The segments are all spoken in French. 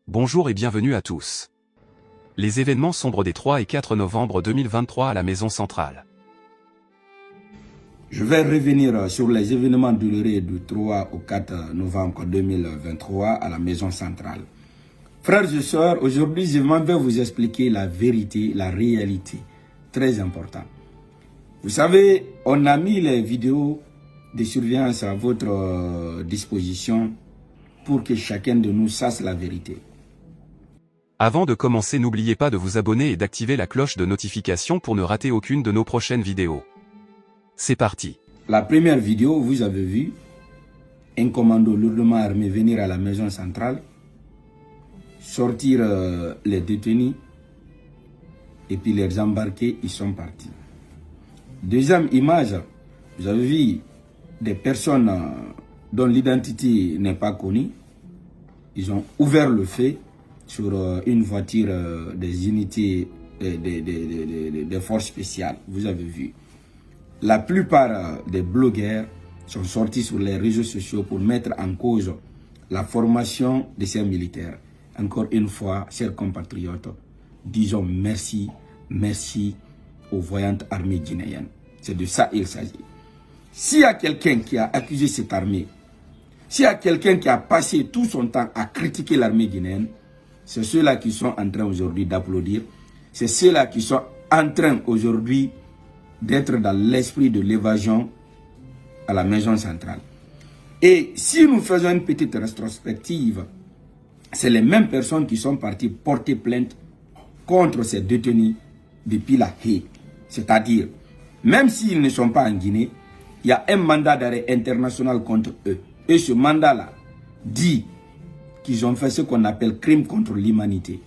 Bonjour et bienvenue à tous. Les événements sombres des 3 et 4 novembre 2023 à la Maison Centrale. Je vais revenir sur les événements douloureux du 3 au 4 novembre 2023 à la Maison Centrale. Frères et sœurs, aujourd'hui je vais vous expliquer la vérité, la réalité. Très important. Vous savez, on a mis les vidéos de surveillance à votre disposition pour que chacun de nous sache la vérité. Avant de commencer, n'oubliez pas de vous abonner et d'activer la cloche de notification pour ne rater aucune de nos prochaines vidéos. C'est parti. La première vidéo, vous avez vu un commando lourdement armé venir à la Maison Centrale, sortir les détenus et puis les embarquer, ils sont partis. Deuxième image, vous avez vu des personnes dont l'identité n'est pas connue. Ils ont ouvert le feu sur une voiture des unités des forces spéciales. Vous avez vu. La plupart des blogueurs sont sortis sur les réseaux sociaux pour mettre en cause la formation de ces militaires. Encore une fois, chers compatriotes, disons merci, merci aux voyantes armées guinéennes. C'est de ça qu'il s'agit. S'il y a quelqu'un qui a accusé cette armée, s'il y a quelqu'un qui a passé tout son temps à critiquer l'armée guinéenne, c'est ceux-là qui sont en train aujourd'hui d'applaudir. C'est ceux-là qui sont en train aujourd'hui d'être dans l'esprit de l'évasion à la Maison Centrale. Et si nous faisons une petite rétrospective, c'est les mêmes personnes qui sont parties porter plainte contre ces détenus depuis la Haye. C'est-à-dire, même s'ils ne sont pas en Guinée, il y a un mandat d'arrêt international contre eux. Et ce mandat-là dit qu'ils ont fait ce qu'on appelle crime contre l'humanité.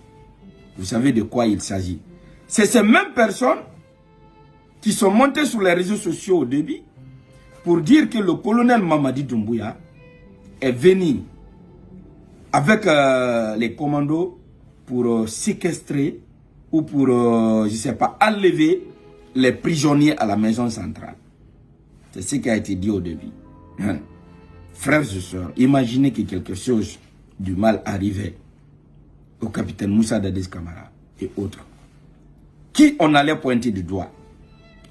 Vous savez de quoi il s'agit. C'est ces mêmes personnes qui sont montées sur les réseaux sociaux au début pour dire que le colonel Mamadi Doumbouya est venu avec les commandos pour séquestrer ou pour, je ne sais pas, enlever les prisonniers à la Maison Centrale. C'est ce qui a été dit au début. Frères et sœurs, imaginez que quelque chose du mal arrivait au capitaine Moussa Dadis Camara et autres. Qui on allait pointer du doigt?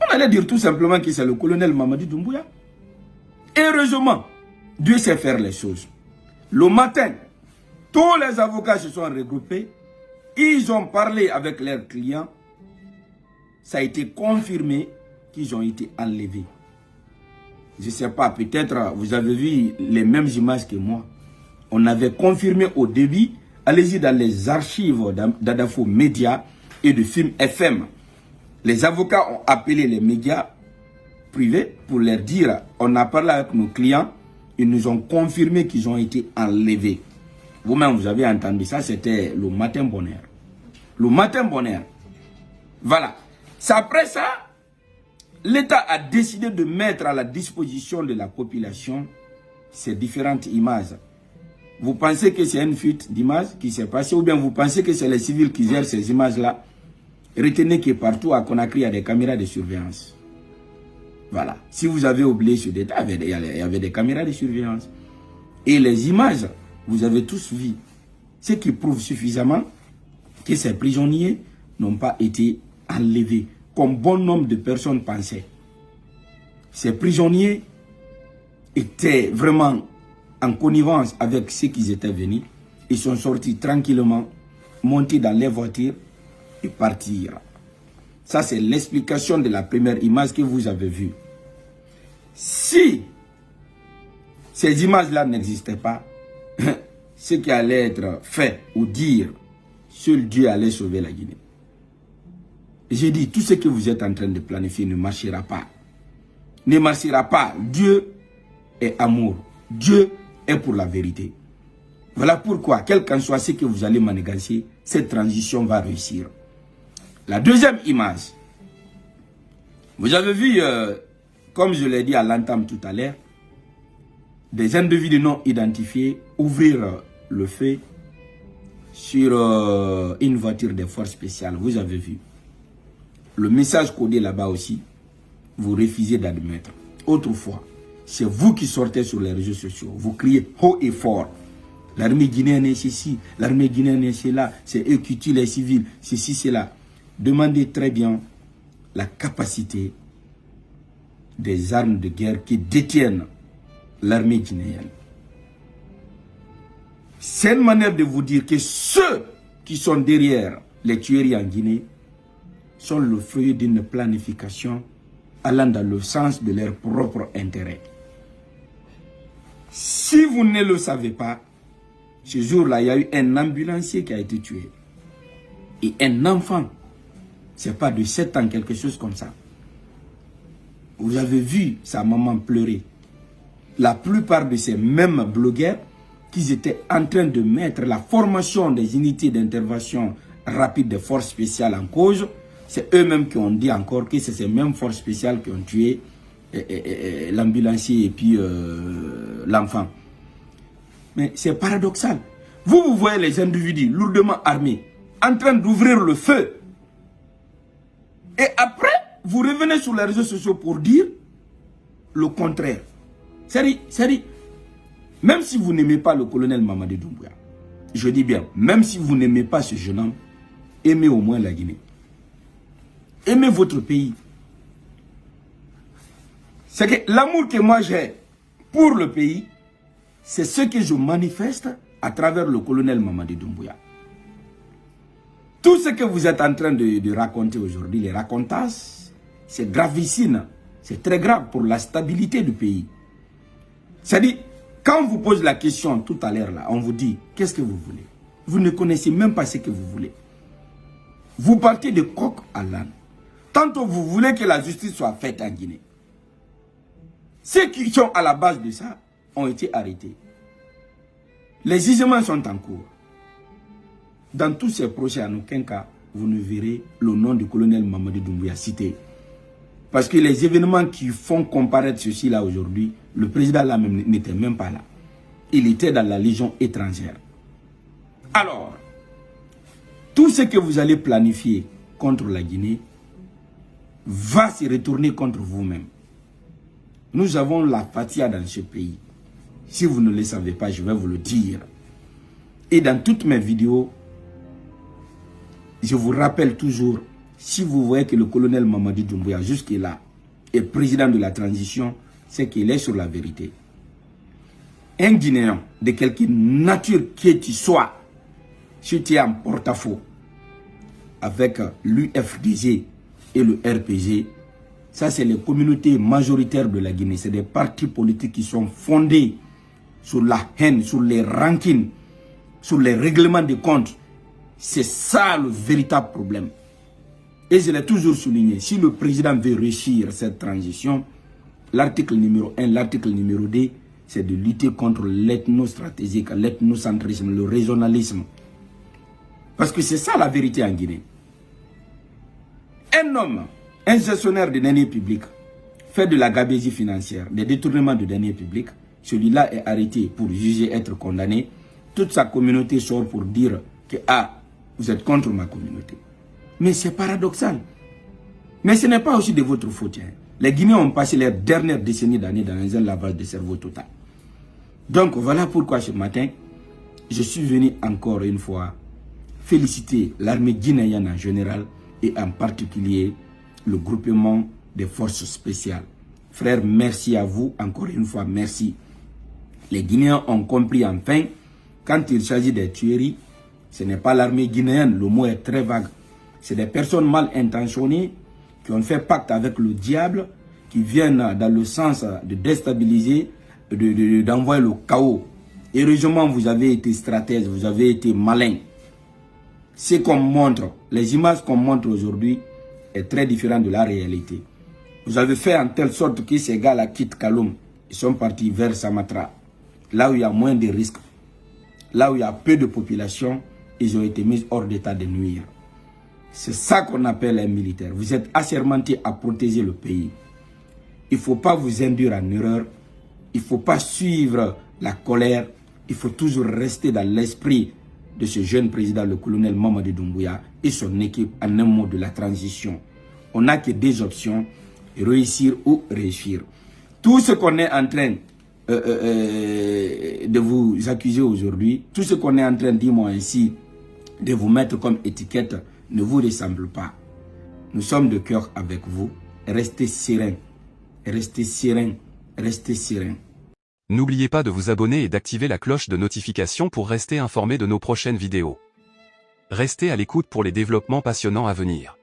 On allait dire tout simplement que c'est le colonel Mamadi Doumbouya. Heureusement, Dieu sait faire les choses. Le matin, tous les avocats se sont regroupés. Ils ont parlé avec leurs clients. Ça a été confirmé qu'ils ont été enlevés. Je ne sais pas, peut-être vous avez vu les mêmes images que moi. On avait confirmé au début. Allez-y dans les archives d'Adafo Média et de Film FM. Les avocats ont appelé les médias privés pour leur dire, on a parlé avec nos clients, ils nous ont confirmé qu'ils ont été enlevés. Vous-même, vous avez entendu ça, c'était le matin bonheur. Le matin bonheur. Voilà. C'est après ça, l'État a décidé de mettre à la disposition de la population ces différentes images. Vous pensez que c'est une fuite d'images qui s'est passée ou bien vous pensez que c'est les civils qui gèrent ces images-là? Retenez que partout à Conakry, il y a des caméras de surveillance. Voilà. Si vous avez oublié ce détail, il y avait des caméras de surveillance. Et les images, vous avez tous vu. Ce qui prouve suffisamment que ces prisonniers n'ont pas été enlevés, comme bon nombre de personnes pensaient. Ces prisonniers étaient vraiment en connivence avec ceux qui étaient venus. Ils sont sortis tranquillement, montés dans les voitures et partir. Ça, c'est l'explication de la première image que vous avez vue. Si ces images-là n'existaient pas, ce qui allait être fait ou dire, seul Dieu allait sauver la Guinée. J'ai dit, tout ce que vous êtes en train de planifier ne marchera pas. Ne marchera pas. Dieu est amour. Dieu est pour la vérité. Voilà pourquoi, quel qu'en soit ce que vous allez manigancer, cette transition va réussir. La deuxième image. Vous avez vu, comme je l'ai dit à l'entame tout à l'heure, des individus non identifiés ouvrir le feu sur une voiture des forces spéciales. Vous avez vu. Le message codé là-bas aussi, vous refusez d'admettre. Autrefois, c'est vous qui sortez sur les réseaux sociaux. Vous criez haut et fort. L'armée guinéenne est ceci, l'armée guinéenne est cela, c'est eux qui tuent les civils, ceci, cela. Demandez très bien la capacité des armes de guerre qui détiennent l'armée guinéenne. C'est une manière de vous dire que ceux qui sont derrière les tueries en Guinée sont le fruit d'une planification allant dans le sens de leur propre intérêt. Si vous ne le savez pas, ce jour-là, il y a eu un ambulancier qui a été tué. Et un enfant, c'est pas de 7 ans, quelque chose comme ça. Vous avez vu sa maman pleurer. La plupart de ces mêmes blogueurs qui étaient en train de mettre la formation des unités d'intervention rapide des forces spéciales en cause, c'est eux-mêmes qui ont dit encore que c'est ces mêmes forces spéciales qui ont tué l'ambulancier et puis l'enfant. Mais c'est paradoxal. Vous voyez les individus lourdement armés en train d'ouvrir le feu. Et après, vous revenez sur les réseaux sociaux pour dire le contraire. C'est-à-dire, même si vous n'aimez pas le colonel Mamadi Doumbouya, je dis bien, même si vous n'aimez pas ce jeune homme, aimez au moins la Guinée. Aimez votre pays. C'est que l'amour que moi j'ai pour le pays, c'est ce que je manifeste à travers le colonel Mamadi Doumbouya. Tout ce que vous êtes en train de raconter aujourd'hui, les racontages, c'est gravissime. C'est très grave pour la stabilité du pays. C'est-à-dire, quand on vous pose la question tout à l'heure, là, on vous dit, qu'est-ce que vous voulez? Vous ne connaissez même pas ce que vous voulez. Vous partez de coq à l'âne. Tantôt vous voulez que la justice soit faite en Guinée. Ceux qui sont à la base de ça ont été arrêtés. Les jugements sont en cours. Dans tous ces procès, en aucun cas, vous ne verrez le nom du colonel Mamadi Doumbouya cité. Parce que les événements qui font comparaître ceci là aujourd'hui, le président là même n'était même pas là. Il était dans la légion étrangère. Alors, tout ce que vous allez planifier contre la Guinée va se retourner contre vous-même. Nous avons la fatia dans ce pays. Si vous ne le savez pas, je vais vous le dire. Et dans toutes mes vidéos, je vous rappelle toujours, si vous voyez que le colonel Mamadi Doumbouya jusque-là est président de la transition, c'est qu'il est sur la vérité. Un Guinéen de quelque nature que tu sois, si tu es en porte-à-faux avec l'UFDG et le RPG, ça c'est les communautés majoritaires de la Guinée. C'est des partis politiques qui sont fondés sur la haine, sur les rancines, sur les règlements de comptes. C'est ça le véritable problème. Et je l'ai toujours souligné, si le président veut réussir cette transition, l'article numéro 1, l'article numéro 2, c'est de lutter contre l'ethnostratégique, l'ethnocentrisme, le régionalisme. Parce que c'est ça la vérité en Guinée. Un homme, un gestionnaire de deniers publics, fait de la gabegie financière, des détournements de deniers publics, celui-là est arrêté pour juger, être condamné. Toute sa communauté sort pour dire que vous êtes contre ma communauté. Mais c'est paradoxal. Mais ce n'est pas aussi de votre faute. Hein. Les Guinéens ont passé leur dernière décennie d'années dans un lavage de cerveau total. Donc voilà pourquoi ce matin, je suis venu encore une fois féliciter l'armée guinéenne en général et en particulier le groupement des forces spéciales. Frères, merci à vous, encore une fois, merci. Les Guinéens ont compris enfin, quand il s'agit des tueries, ce n'est pas l'armée guinéenne, le mot est très vague. C'est des personnes mal intentionnées qui ont fait pacte avec le diable, qui viennent dans le sens de déstabiliser, d'envoyer le chaos. Heureusement, vous avez été stratège, vous avez été malin. Ce qu'on montre, les images qu'on montre aujourd'hui est très différent de la réalité. Vous avez fait en telle sorte que ces gars-là quittent Kaloum. Ils sont partis vers Samatra, là où il y a moins de risques, là où il y a peu de population. Ils ont été mis hors d'état de nuire. C'est ça qu'on appelle un militaire. Vous êtes assermenté à protéger le pays. Il ne faut pas vous induire en erreur. Il ne faut pas suivre la colère. Il faut toujours rester dans l'esprit de ce jeune président, le colonel Mamadi Doumbouya et son équipe en un mot de la transition. On n'a que deux options, réussir ou réussir. Tout ce qu'on est en train de vous accuser aujourd'hui. Tout ce qu'on est en train de dire moi ici, de vous mettre comme étiquette, ne vous ressemble pas. Nous sommes de cœur avec vous. Restez serein. Restez serein. Restez serein. N'oubliez pas de vous abonner et d'activer la cloche de notification pour rester informé de nos prochaines vidéos. Restez à l'écoute pour les développements passionnants à venir.